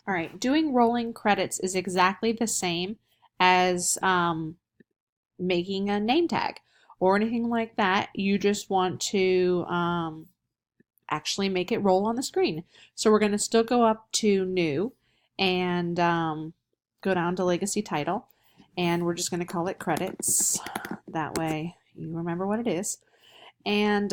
All right, doing rolling credits is exactly the same as making a name tag or anything like that. You just want to actually make it roll on the screen. So we're going to still go up to new and go down to legacy title, and we're just going to call it credits. That way you remember what it is. And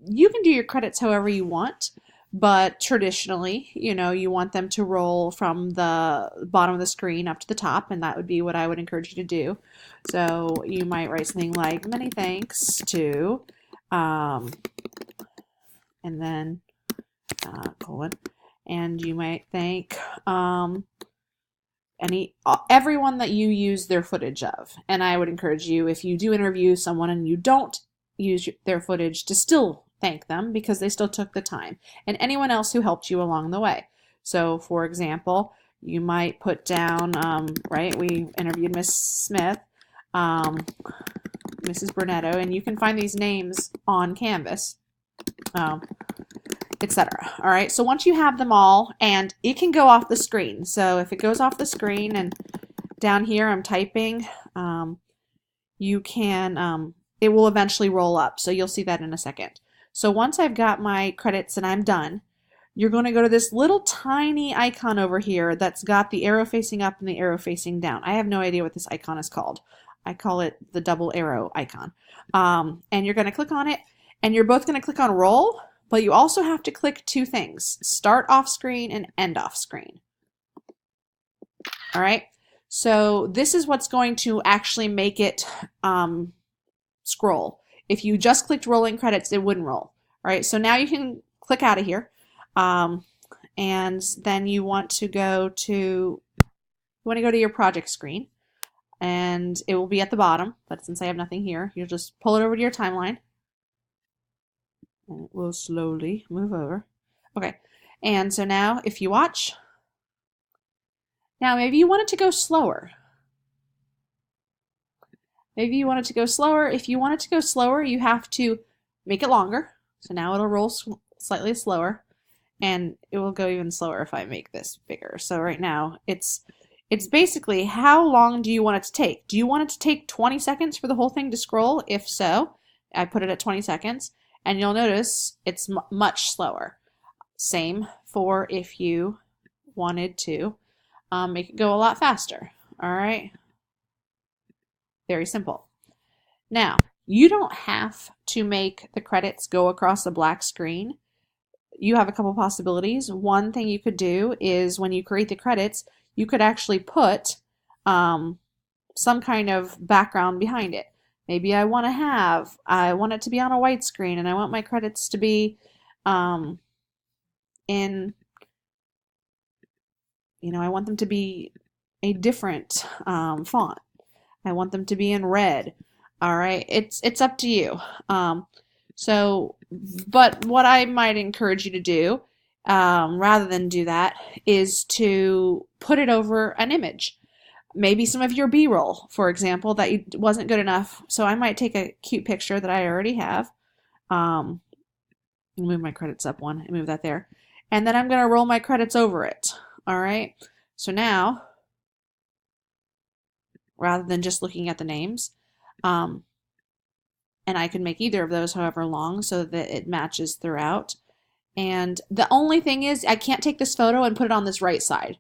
you can do your credits however you want, but traditionally, you want them to roll from the bottom of the screen up to the top, and that would be what I would encourage you to do. So you might write something like many thanks to, um, and then colon, and you might thank everyone that you use their footage of. And I would encourage you, if you do interview someone and you don't use their footage, to still thank them because they still took the time, and anyone else who helped you along the way. So for example, you might put down, right, we interviewed Miss Smith, Mrs. Brunetto, and you can find these names on Canvas, etc. All right, so once you have them all, and it can go off the screen. So if it goes off the screen and down here I'm typing, you can, it will eventually roll up. So you'll see that in a second. So once I've got my credits and I'm done, you're going to go to this little tiny icon over here that's got the arrow facing up and the arrow facing down. I have no idea what this icon is called. I call it the double arrow icon. And you're going to click on it, and you're both going to click on roll, but you also have to click two things: start off screen and end off screen. All right, so this is what's going to actually make it scroll. If you just clicked rolling credits, it wouldn't roll. All right, so now you can click out of here, and then you want to go to your project screen, and it will be at the bottom, but since I have nothing here, you'll just pull it over to your timeline, and it will slowly move over. Okay, and so now if you watch, now maybe you want it to go slower. Maybe you want it to go slower. If you want it to go slower, you have to make it longer. So now it'll roll slightly slower, and it will go even slower if I make this bigger. So right now it's basically, how long do you want it to take? Do you want it to take 20 seconds for the whole thing to scroll? If so, I put it at 20 seconds, and you'll notice it's much slower. Same for if you wanted to make it go a lot faster. All right. Very simple. Now, you don't have to make the credits go across a black screen. You have a couple possibilities. One thing you could do is, when you create the credits, you could actually put some kind of background behind it. Maybe I want it to be on a white screen, and I want my credits to be I want them to be a different font. I want them to be in red. All right, it's up to you. But what I might encourage you to do, rather than do that, is to put it over an image. Maybe some of your B-roll, for example, that wasn't good enough. So I might take a cute picture that I already have. Move my credits up one and move that there. And then I'm going to roll my credits over it. All right. So now, rather than just looking at the names, and I can make either of those however long so that it matches throughout. And the only thing is, I can't take this photo and put it on this right side.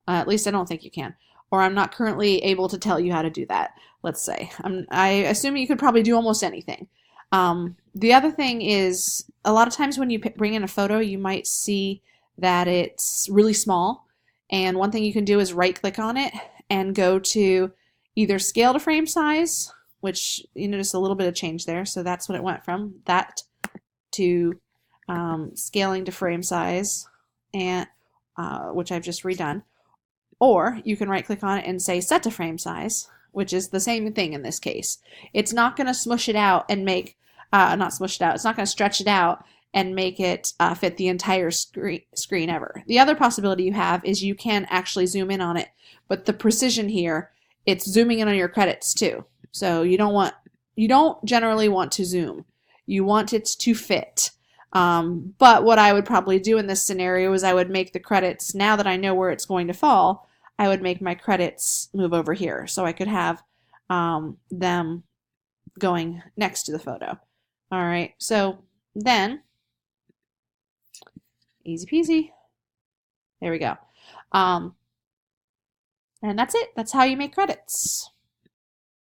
At least I don't think you can. Or I'm not currently able to tell you how to do that, let's say. I assume you could probably do almost anything. The other thing is, a lot of times when you bring in a photo, you might see that it's really small. And one thing you can do is right-click on it and go to either scale to frame size, which you notice a little bit of change there. So that's what it went from, that to scaling to frame size, and which I've just redone. Or you can right-click on it and say set to frame size, which is the same thing in this case. It's not going to smush it out and make, not smush it out, it's not going to stretch it out and make it fit the entire screen ever. The other possibility you have is you can actually zoom in on it, but the precision here, it's zooming in on your credits too. So you don't generally want to zoom. You want it to fit. But what I would probably do in this scenario is I would make the credits, now that I know where it's going to fall, I would make my credits move over here so I could have them going next to the photo. All right, so then, easy peasy. There we go. And that's it. That's how you make credits.